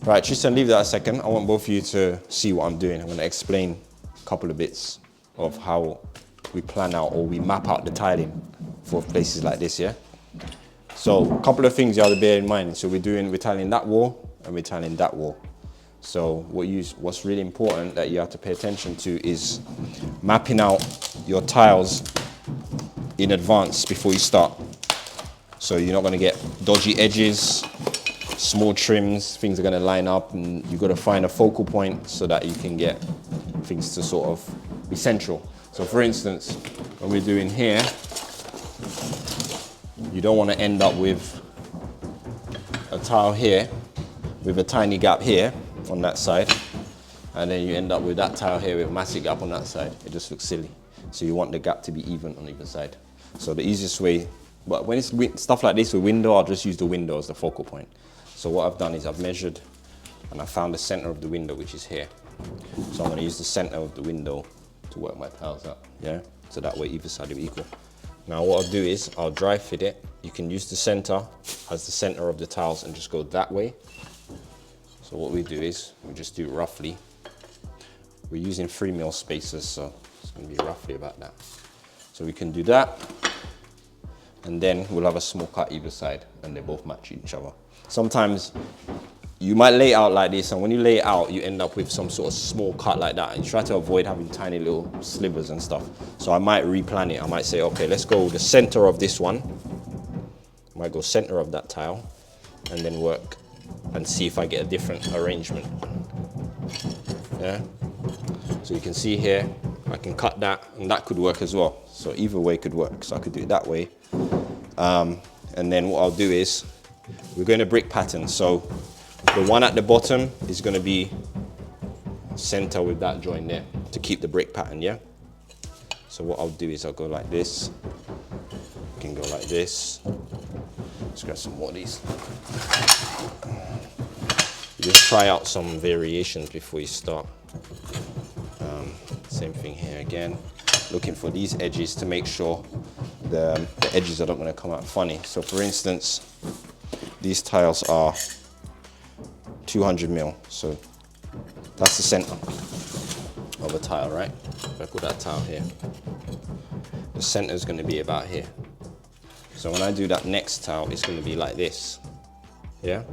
Right, Tristan, leave that a second. I want both of you to see what I'm doing. I'm going to explain a couple of bits of how we plan out or we map out the tiling for places like this, yeah? So a couple of things you have to bear in mind. So we're tiling that wall and we're tiling that wall. So what's really important that you have to pay attention to is mapping out your tiles in advance before you start. So you're not going to get dodgy edges, small trims, things are going to line up, and you've got to find a focal point so that you can get things to sort of be central. So for instance, when we're doing here, you don't want to end up with a tile here with a tiny gap here on that side, and then you end up with that tile here with a massive gap on that side. It just looks silly. So you want the gap to be even on either side. So the easiest way, but when it's stuff like this with window, I'll just use the window as the focal point. So what I've done is I've measured and I found the center of the window, which is here. So I'm going to use the center of the window to work my tiles out, yeah? So that way either side will be equal. Now what I'll do is I'll dry fit it. You can use the center as the center of the tiles and just go that way. So what we do is we just do roughly. We're using 3mm spacers, so it's going to be roughly about that. So we can do that, and then we'll have a small cut either side, and they both match each other. Sometimes you might lay it out like this, and when you lay it out, you end up with some sort of small cut like that, and you try to avoid having tiny little slivers and stuff. So I might replan it. I might say, okay, let's go the center of this one. I might go center of that tile, and then work and see if I get a different arrangement. Yeah. So you can see here, I can cut that, and that could work as well. So either way could work. So I could do it that way. And then what I'll do is, we're going to brick pattern. So the one at the bottom is going to be center with that joint there to keep the brick pattern, yeah? So what I'll do is I'll go like this. You can go like this. Let's grab some more of these. You just try out some variations before you start. Same thing here again. Looking for these edges to make sure the edges are not going to come out funny. So for instance, these tiles are 200mm. So that's the center of a tile, right? If I put that tile here, the center is going to be about here. So when I do that next tile, it's going to be like this. Yeah?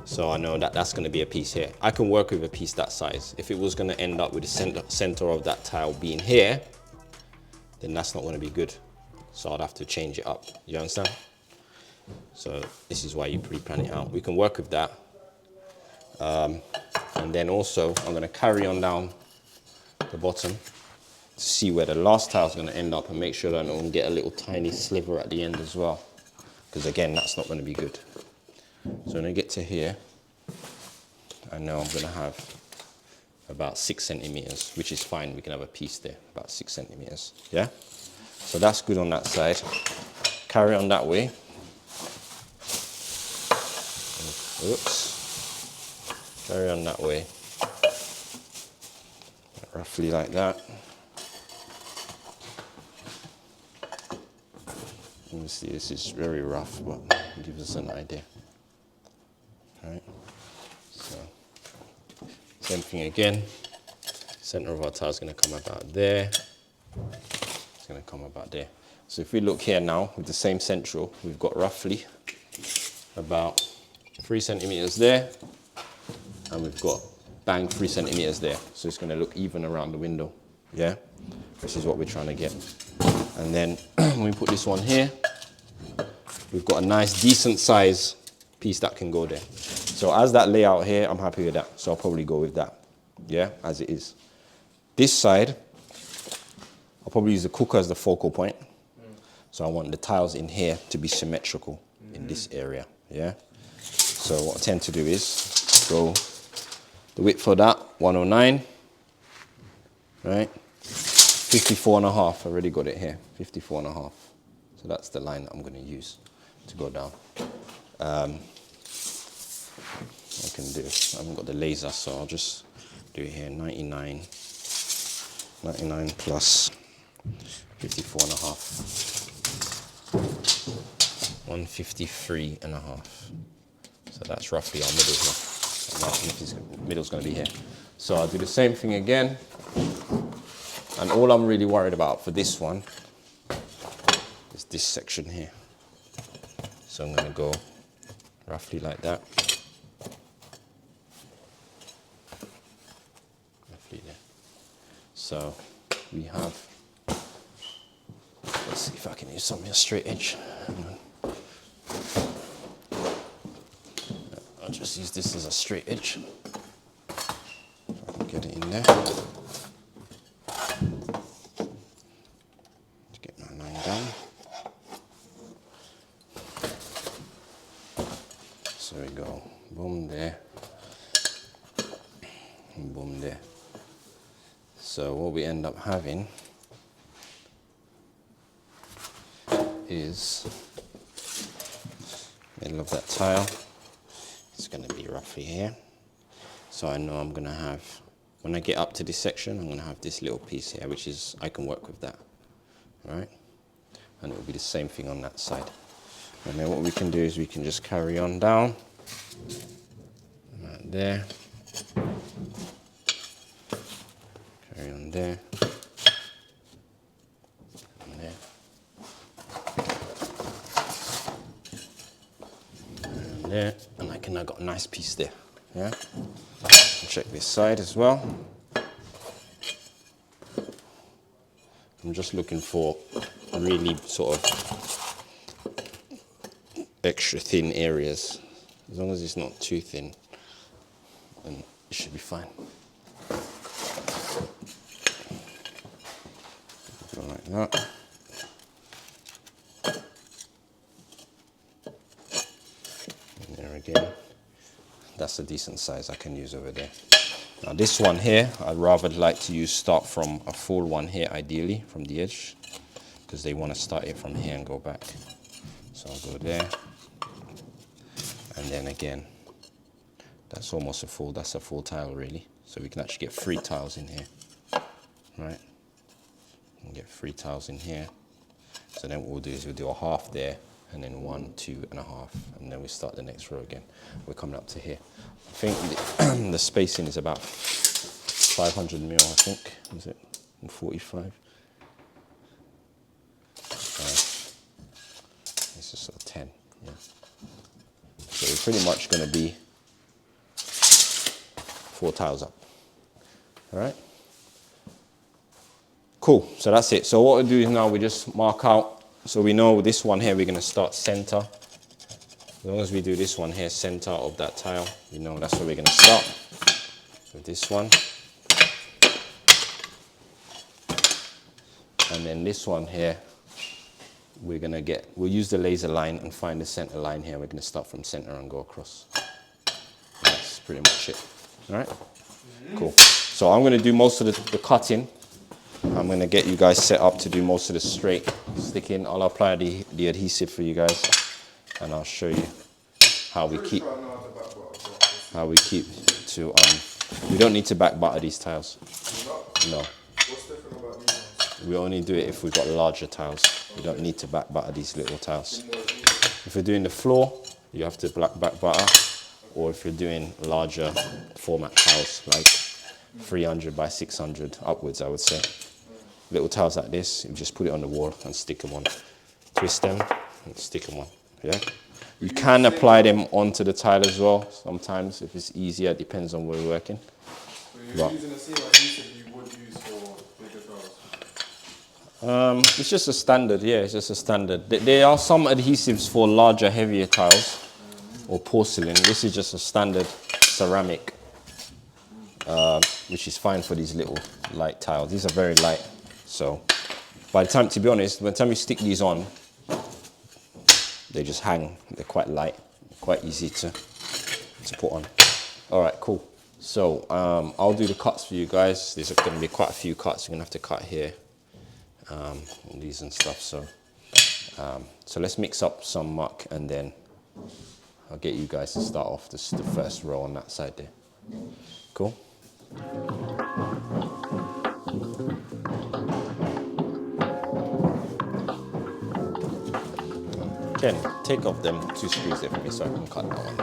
So I know that that's going to be a piece here. I can work with a piece that size. If it was going to end up with the center of that tile being here, then that's not going to be good. So I'd have to change it up. You understand? So this is why you pre-plan it out. We can work with that. And then also, I'm going to carry on down the bottom to see where the last tile is going to end up, and make sure that I don't get a little tiny sliver at the end as well. Because again, that's not going to be good. So when I get to here, I know I'm going to have about 6 centimeters, which is fine. We can have a piece there, about 6 centimeters. Yeah? So that's good on that side. Carry on that way. Oops. Carry on that way. Roughly like that. Let me see, this is very rough, but it gives us an idea. Right, so same thing again. Center of our tile is going to come about there. It's going to come about there. So if we look here now with the same central, we've got roughly about 3 centimeters there, and we've got bang 3 centimeters there. So it's going to look even around the window. Yeah, this is what we're trying to get. And then when we put this one here, we've got a nice decent size piece that can go there. So as that layout here, I'm happy with that. So I'll probably go with that, yeah, as it is. This side, I'll probably use the cooker as the focal point. So I want the tiles in here to be symmetrical in this area, yeah. So what I tend to do is go the width for that, 109, right? 54.5, I already got it here, 54.5. So that's the line that I'm going to use to go down. I can do, I haven't got the laser, so I'll just do it here, 99 plus 54.5, 153.5. So that's roughly our middle here. I'm asking if his middle's going to be here. So I'll do the same thing again. And all I'm really worried about for this one is this section here. So I'm going to go roughly like that. Roughly there. So we have, let's see if I can use something a straight edge. I'll just use this as a straight edge. If I can get it in there. To get my line down. So we go boom there, and boom there. So what we end up having is middle of that tile. It's going to be roughly here. So I know I'm going to have, when I get up to this section, I'm going to have this little piece here, which is, I can work with that, right? And it will be the same thing on that side. And then what we can do is we can just carry on down, right there, carry on there, and there, and there, and I got a nice piece there, yeah? Check this side as well. I'm just looking for really sort of extra thin areas. As long as it's not too thin, then it should be fine. Go like that. And there again. That's a decent size I can use over there. Now this one here, I'd rather like to start from a full one here, ideally, from the edge, because they want to start it from here and go back. So I'll go there. And then again, that's almost that's a full tile really. So we can actually get 3 tiles in here, right? We can get 3 tiles in here. So then what we'll do is we'll do a half there, and then 1, 2 and a half, and then we start the next row again. We're coming up to here. I think the spacing is about 500 mil, I think. Is it 45? This is sort of 10, yeah. So we're pretty much going to be 4 tiles up. All right? Cool, so that's it. So what we'll do is now we just mark out. So we know this one here, we're going to start center. As long as we do this one here, center of that tile, we know that's where we're going to start. With this one. And then this one here, we'll use the laser line and find the center line here. We're going to start from center and go across. That's pretty much it. All right? Cool. So I'm going to do most of the cutting. I'm going to get you guys set up to do most of the straight sticking. I'll apply the adhesive for you guys, and I'll show you how we keep to, we don't need to back butter these tiles. No. What's different about these ones? We only do it if we've got larger tiles. We don't need to back butter these little tiles. If you're doing the floor, you have to back butter, or if you're doing larger format tiles, like 300 by 600 upwards, I would say. Little tiles like this, you just put it on the wall and stick them on. Twist them and stick them on, yeah? You can apply them onto the tile as well, sometimes, if it's easier. It depends on where you're working. So you're using the same adhesive you would use for bigger tiles? It's just a standard, yeah, it's just a standard. There are some adhesives for larger, heavier tiles, or porcelain. This is just a standard ceramic, which is fine for these little light tiles. These are very light. So by the time, to be honest, by the time you stick these on, they just hang. They're quite light, quite easy to put on. All right, cool. So I'll do the cuts for you guys. There's going to be quite a few cuts. You're going to have to cut here, these and stuff. So let's mix up some muck, and then I'll get you guys to start off the first row on that side there. Cool? Ken, take off them 2 screws there for me so I can cut that one.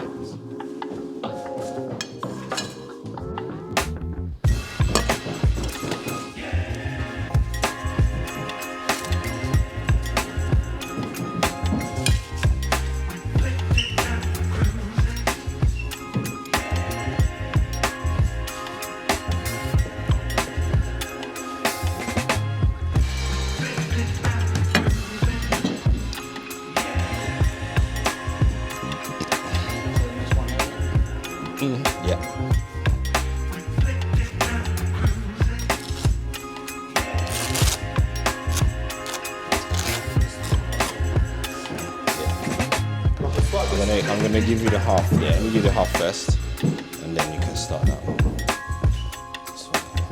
I'm gonna give you the half. Yeah, let me give you the half first, and then you can start that one. This one here.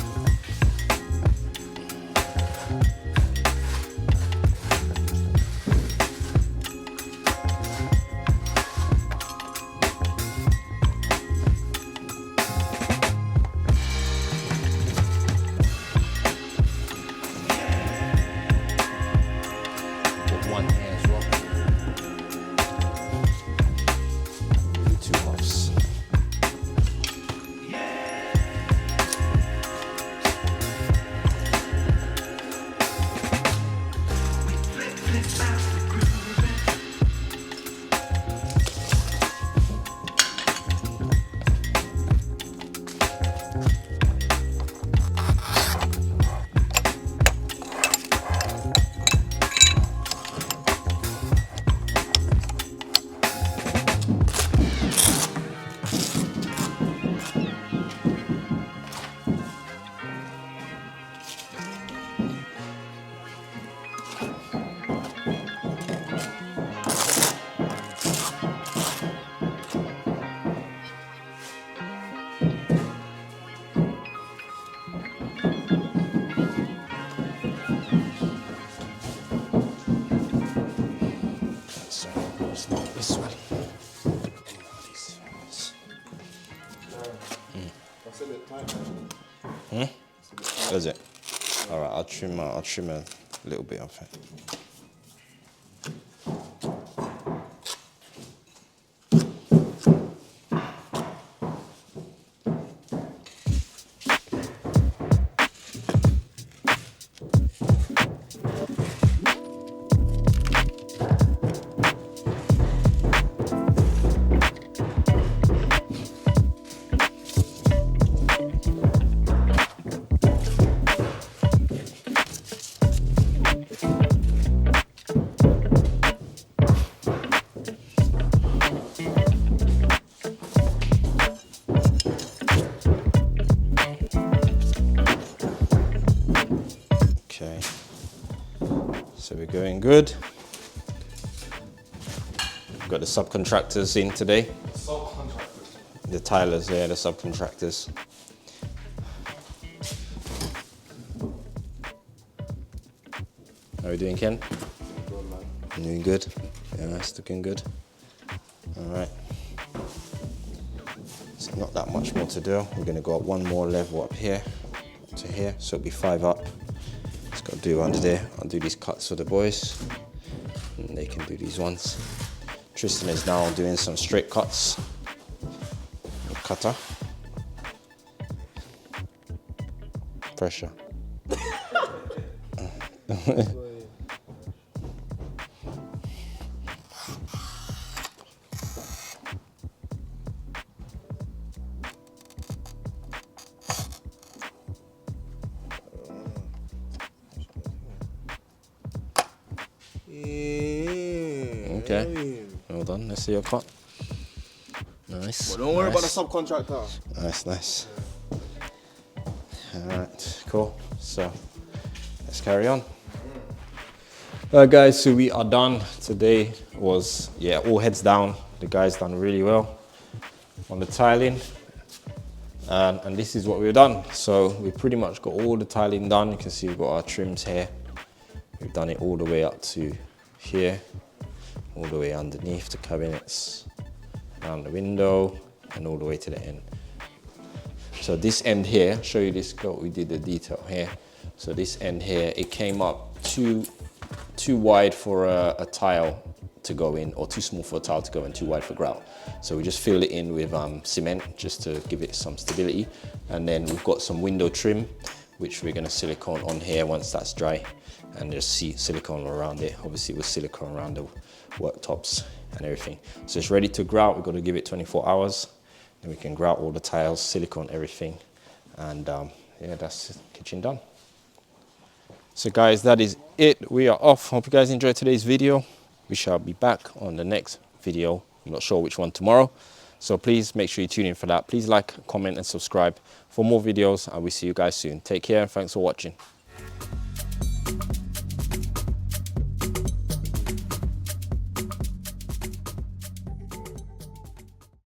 Put one here as well. Maybe two halves. So it's not this one. That's a bit tight. Is it? All right, I'll trim a little bit of it. Okay, so we're going good. We've got the subcontractors in today. Subcontractors. The tilers, yeah, the subcontractors. How are we doing, Ken? Good, man. Doing good? Yeah, it's looking good. All right. So not that much more to do. We're gonna go up one more level up here to here, so it'll be 5 up. Just gotta do under there. I'll do these cuts for the boys, and they can do these ones. Tristan is now doing some straight cuts. Cutter. Pressure. Okay. Well done. Let's see your cut. Nice. Well, don't worry about the nice. subcontractor. Nice, nice. All right, cool. So let's carry on. All right, guys, so we are done. Today was, yeah, all heads down. The guys done really well on the tiling. And this is what we've done. So we pretty much got all the tiling done. You can see we've got our trims here. We've done it all the way up to here, all the way underneath the cabinets, around the window, and all the way to the end. So this end here, show you this coat, we did the detail here. So this end here, it came up too wide for a tile to go in, or too small for a tile to go in, too wide for grout. So we just filled it in with cement just to give it some stability. And then we've got some window trim, which we're gonna silicone on here once that's dry, and just see silicone around it. Obviously with silicone around the worktops and everything. So it's ready to grout. We've got to give it 24 hours. Then we can grout all the tiles, silicone everything. And yeah, that's kitchen done. So guys, that is it. We are off. Hope you guys enjoyed today's video. We shall be back on the next video. I'm not sure which one tomorrow. So please make sure you tune in for that. Please like, comment, and subscribe for more videos. And we'll see you guys soon. Take care and thanks for watching.